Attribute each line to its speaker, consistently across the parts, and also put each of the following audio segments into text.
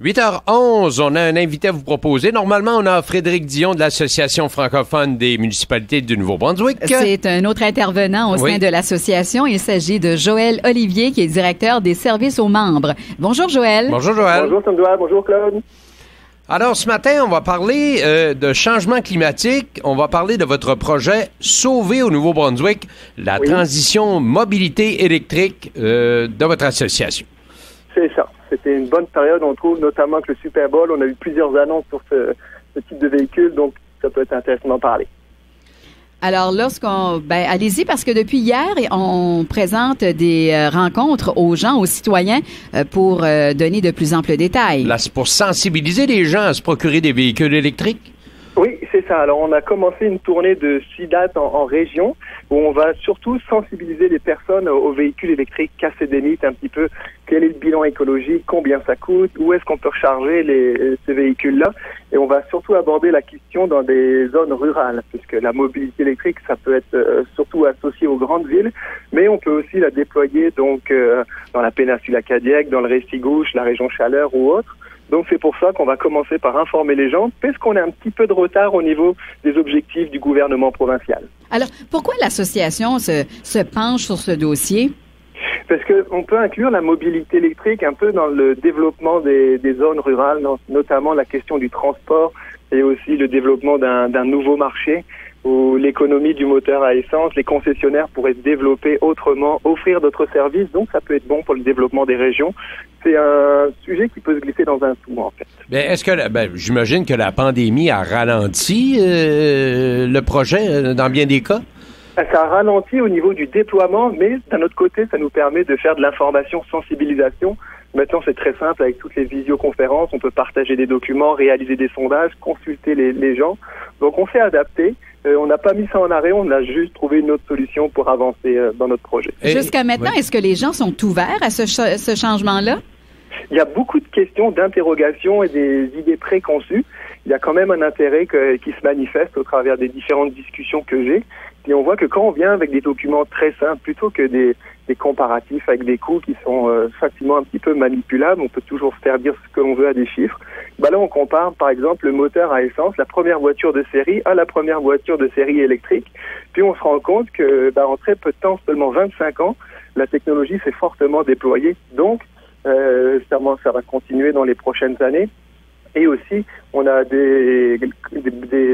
Speaker 1: 8h11, on a un invité à vous proposer. Normalement, on a Frédéric Dion de l'Association francophone des municipalités du Nouveau-Brunswick.
Speaker 2: C'est un autre intervenant au sein de l'association. Il s'agit de Joël Olivier, qui est directeur des services aux membres. Bonjour, Joël.
Speaker 1: Bonjour, Joël.
Speaker 3: Bonjour, Sandra. Bonjour, Claude.
Speaker 1: Alors, ce matin, on va parler de changement climatique. On va parler de votre projet Sauver au Nouveau-Brunswick, la transition mobilité électrique de votre association.
Speaker 3: C'est ça. C'était une bonne période, on trouve, notamment avec le Super Bowl. On a eu plusieurs annonces sur ce type de véhicule, donc ça peut être intéressant d'en parler.
Speaker 2: Alors, allez-y, parce que depuis hier, on présente des rencontres aux gens, aux citoyens, pour donner de plus amples détails.
Speaker 1: Là, c'est pour sensibiliser les gens à se procurer des véhicules électriques?
Speaker 3: Oui, c'est ça. Alors, on a commencé une tournée de 6 dates en région où on va surtout sensibiliser les personnes aux véhicules électriques, casser des mythes un petit peu. Quel est le bilan écologique? Combien ça coûte? Où est-ce qu'on peut recharger ces véhicules-là? Et on va surtout aborder la question dans des zones rurales, puisque la mobilité électrique, ça peut être surtout associé aux grandes villes, mais on peut aussi la déployer donc dans la péninsule acadienne, dans le Restigouche, la région Chaleur ou autre. Donc c'est pour ça qu'on va commencer par informer les gens, parce qu'on a un petit peu de retard au niveau des objectifs du gouvernement provincial.
Speaker 2: Alors, pourquoi l'association se penche sur ce dossier?
Speaker 3: Parce qu'on peut inclure la mobilité électrique un peu dans le développement des zones rurales, notamment la question du transport et aussi le développement d'un nouveau marché où l'économie du moteur à essence, les concessionnaires pourraient se développer autrement, offrir d'autres services, donc ça peut être bon pour le développement des régions. C'est un sujet qui peut se glisser dans un tout, en fait.
Speaker 1: Mais j'imagine que la pandémie a ralenti le projet dans bien des cas?
Speaker 3: Ça a ralenti au niveau du déploiement, mais d'un autre côté, ça nous permet de faire de l'information, sensibilisation. Maintenant, c'est très simple avec toutes les visioconférences. On peut partager des documents, réaliser des sondages, consulter les gens. Donc, on s'est adapté. On n'a pas mis ça en arrêt. On a juste trouvé une autre solution pour avancer dans notre projet.
Speaker 2: Jusqu'à maintenant, est-ce que les gens sont ouverts à ce changement-là?
Speaker 3: Il y a beaucoup de questions, d'interrogations et des idées préconçues. Il y a quand même un intérêt qui se manifeste au travers des différentes discussions que j'ai. Et on voit que quand on vient avec des documents très simples, plutôt que des comparatifs avec des coûts qui sont facilement un petit peu manipulables, on peut toujours faire dire ce que l'on veut à des chiffres. Là, on compare, par exemple, le moteur à essence, la première voiture de série à la première voiture de série électrique. Puis on se rend compte que, en très peu de temps, seulement 25 ans, la technologie s'est fortement déployée. Donc, ça va continuer dans les prochaines années. Et aussi, on a des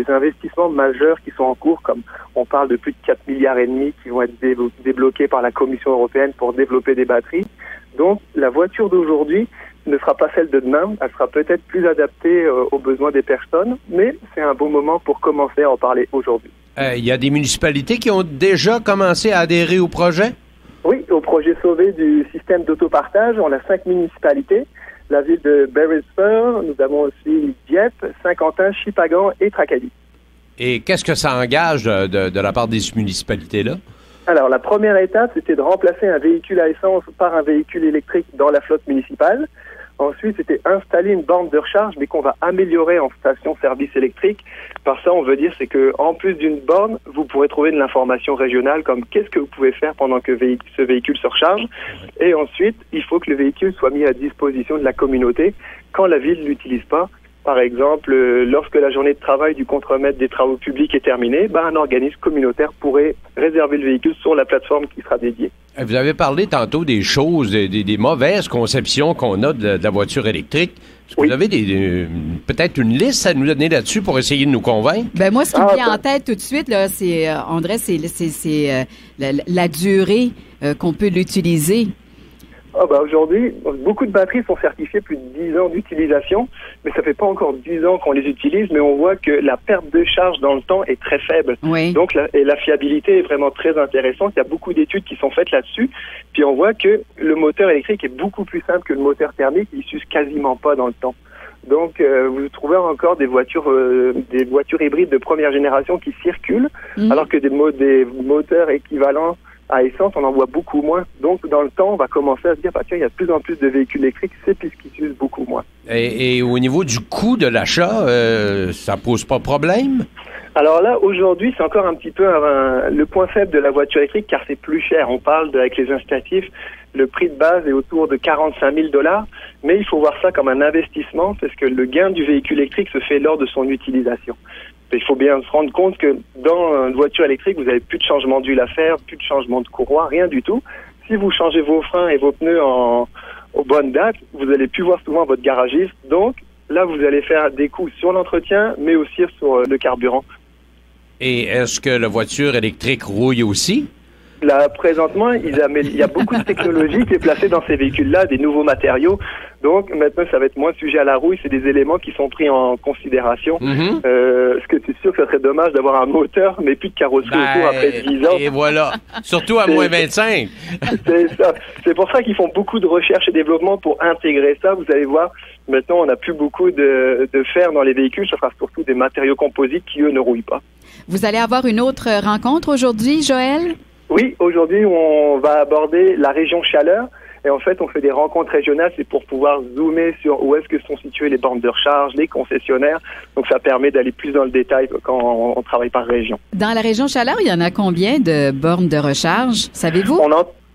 Speaker 3: investissements majeurs qui sont en cours, comme on parle de plus de 4,5 milliards qui vont être débloqués par la Commission européenne pour développer des batteries. Donc, la voiture d'aujourd'hui ne sera pas celle de demain. Elle sera peut-être plus adaptée aux besoins des personnes, mais c'est un bon moment pour commencer à en parler aujourd'hui.
Speaker 1: Il y a des municipalités qui ont déjà commencé à adhérer au projet?
Speaker 3: Oui, au projet Sauvé du système d'autopartage, on a 5 municipalités. La ville de Beresford, nous avons aussi Dieppe, Saint-Quentin, Chipagan et Tracadie.
Speaker 1: Et qu'est-ce que ça engage de la part des municipalités-là?
Speaker 3: Alors, la première étape, c'était de remplacer un véhicule à essence par un véhicule électrique dans la flotte municipale. Ensuite, c'était installer une borne de recharge, mais qu'on va améliorer en station-service électrique. Par ça, on veut dire, c'est que en plus d'une borne, vous pourrez trouver de l'information régionale, comme qu'est-ce que vous pouvez faire pendant que ce véhicule se recharge. Et ensuite, il faut que le véhicule soit mis à disposition de la communauté quand la ville ne l'utilise pas. Par exemple, lorsque la journée de travail du contremaître des travaux publics est terminée, un organisme communautaire pourrait réserver le véhicule sur la plateforme qui sera dédiée.
Speaker 1: Vous avez parlé tantôt des choses, des mauvaises conceptions qu'on a de la voiture électrique. Est-ce que vous avez peut-être une liste à nous donner là-dessus pour essayer de nous convaincre?
Speaker 2: Moi, ce qui me vient en tête tout de suite, là, c'est, André, c'est la durée qu'on peut l'utiliser.
Speaker 3: Aujourd'hui, beaucoup de batteries sont certifiées plus de 10 ans d'utilisation, mais ça fait pas encore 10 ans qu'on les utilise, mais on voit que la perte de charge dans le temps est très faible.
Speaker 2: Oui.
Speaker 3: Donc, la fiabilité est vraiment très intéressante. Il y a beaucoup d'études qui sont faites là-dessus. Puis on voit que le moteur électrique est beaucoup plus simple que le moteur thermique. Il s'use quasiment pas dans le temps. Donc, vous trouvez encore des voitures hybrides de première génération qui circulent, alors que des moteurs équivalents à essence, on en voit beaucoup moins. Donc, dans le temps, on va commencer à se dire, tiens, il y a de plus en plus de véhicules électriques, c'est puisqu'ils s'usent beaucoup moins.
Speaker 1: Et au niveau du coût de l'achat, ça pose pas problème?
Speaker 3: Alors là, aujourd'hui, c'est encore un petit peu le point faible de la voiture électrique, car c'est plus cher. On parle avec les incitatifs, le prix de base est autour de 45 000 $, mais il faut voir ça comme un investissement, parce que le gain du véhicule électrique se fait lors de son utilisation. Il faut bien se rendre compte que dans une voiture électrique, vous n'avez plus de changement d'huile à faire, plus de changement de courroie, rien du tout. Si vous changez vos freins et vos pneus aux bonnes dates, vous allez plus voir souvent votre garagiste. Donc là, vous allez faire des coûts sur l'entretien, mais aussi sur le carburant.
Speaker 1: Et est-ce que la voiture électrique rouille aussi?
Speaker 3: Là, présentement, il y a beaucoup de technologie qui est placée dans ces véhicules-là, des nouveaux matériaux. Donc, maintenant, ça va être moins sujet à la rouille. C'est des éléments qui sont pris en considération. Parce que c'est sûr que ce serait dommage d'avoir un moteur, mais plus de carrosserie autour après 10 ans.
Speaker 1: Et voilà. Surtout à moins 25.
Speaker 3: C'est ça. C'est pour ça qu'ils font beaucoup de recherche et développement pour intégrer ça. Vous allez voir, maintenant, on n'a plus beaucoup de fer dans les véhicules. Ce sera surtout des matériaux composites qui, eux, ne rouillent pas.
Speaker 2: Vous allez avoir une autre rencontre aujourd'hui, Joël?
Speaker 3: Oui, aujourd'hui, on va aborder la région Chaleur. Et en fait, on fait des rencontres régionales, c'est pour pouvoir zoomer sur où est-ce que sont situées les bornes de recharge, les concessionnaires. Donc, ça permet d'aller plus dans le détail quand on travaille par région.
Speaker 2: Dans la région Chaleur, il y en a combien de bornes de recharge, savez-vous?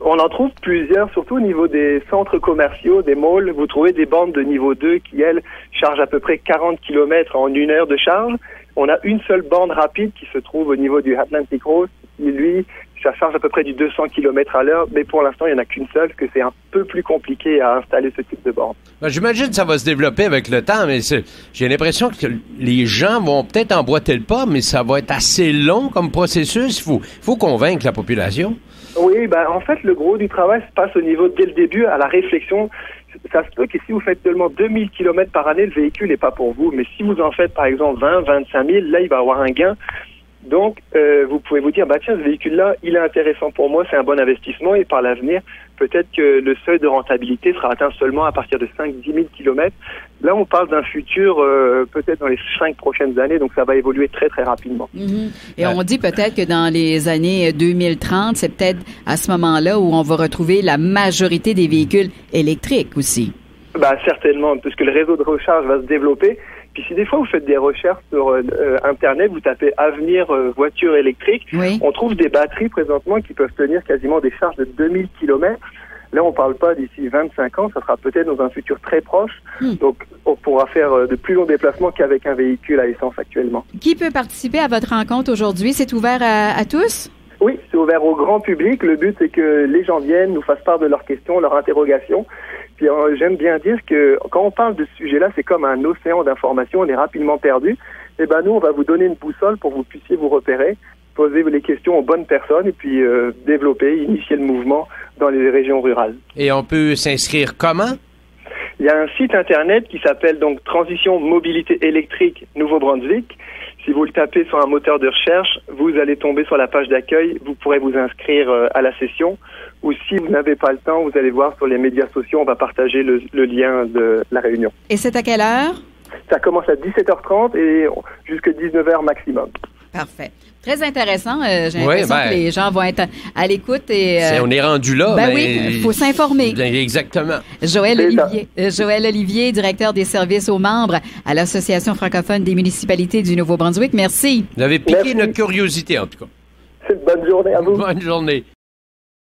Speaker 3: On en trouve plusieurs, surtout au niveau des centres commerciaux, des malls. Vous trouvez des bornes de niveau 2 qui, elles, chargent à peu près 40 km en 1 heure de charge. On a une seule borne rapide qui se trouve au niveau du Atlantic Road, qui, lui, ça charge à peu près du 200 km à l'heure, mais pour l'instant, il n'y en a qu'une seule, parce que c'est un peu plus compliqué à installer ce type de borne.
Speaker 1: Ben, j'imagine que ça va se développer avec le temps, mais j'ai l'impression que les gens vont peut-être emboîter le pas, mais ça va être assez long comme processus. Il faut convaincre la population.
Speaker 3: Oui, en fait, le gros du travail se passe au niveau, dès le début, à la réflexion. Ça se peut que si vous faites seulement 2000 km par année, le véhicule n'est pas pour vous. Mais si vous en faites, par exemple, 20, 25 000, là, il va avoir un gain. Donc, vous pouvez vous dire, tiens, ce véhicule-là, il est intéressant pour moi, c'est un bon investissement, et par l'avenir, peut-être que le seuil de rentabilité sera atteint seulement à partir de 5-10 000 km. Là, on parle d'un futur peut-être dans les 5 prochaines années, donc ça va évoluer très, très rapidement.
Speaker 2: Et on dit peut-être que dans les années 2030, c'est peut-être à ce moment-là où on va retrouver la majorité des véhicules électriques aussi.
Speaker 3: Certainement, puisque le réseau de recharge va se développer. Puis si des fois vous faites des recherches sur Internet, vous tapez avenir voiture électrique, on trouve des batteries présentement qui peuvent tenir quasiment des charges de 2000 km. Là, on parle pas d'ici 25 ans, ça sera peut-être dans un futur très proche. Donc, on pourra faire de plus longs déplacements qu'avec un véhicule à essence actuellement.
Speaker 2: Qui peut participer à votre rencontre aujourd'hui? C'est ouvert à tous?
Speaker 3: Oui, c'est ouvert au grand public. Le but, c'est que les gens viennent, nous fassent part de leurs questions, leurs interrogations. Puis j'aime bien dire que quand on parle de ce sujet-là, c'est comme un océan d'informations, on est rapidement perdu. Et nous, on va vous donner une boussole pour que vous puissiez vous repérer, poser les questions aux bonnes personnes et puis développer, initier le mouvement dans les régions rurales.
Speaker 1: Et on peut s'inscrire comment?
Speaker 3: Il y a un site Internet qui s'appelle donc Transition Mobilité Électrique Nouveau-Brunswick. Si vous le tapez sur un moteur de recherche, vous allez tomber sur la page d'accueil. Vous pourrez vous inscrire à la session. Ou si vous n'avez pas le temps, vous allez voir sur les médias sociaux, on va partager le lien de la réunion.
Speaker 2: Et c'est à quelle heure?
Speaker 3: Ça commence à 17h30 et jusqu'à 19h maximum.
Speaker 2: Parfait. Très intéressant. J'ai l'impression que les gens vont être à l'écoute.
Speaker 1: On est rendu là.
Speaker 2: Oui, il faut s'informer.
Speaker 1: Exactement.
Speaker 2: Joël Olivier, directeur des services aux membres à l'Association francophone des municipalités du Nouveau-Brunswick. Merci.
Speaker 1: Vous avez piqué notre curiosité, en tout cas.
Speaker 3: Bonne journée à vous.
Speaker 1: Bonne journée.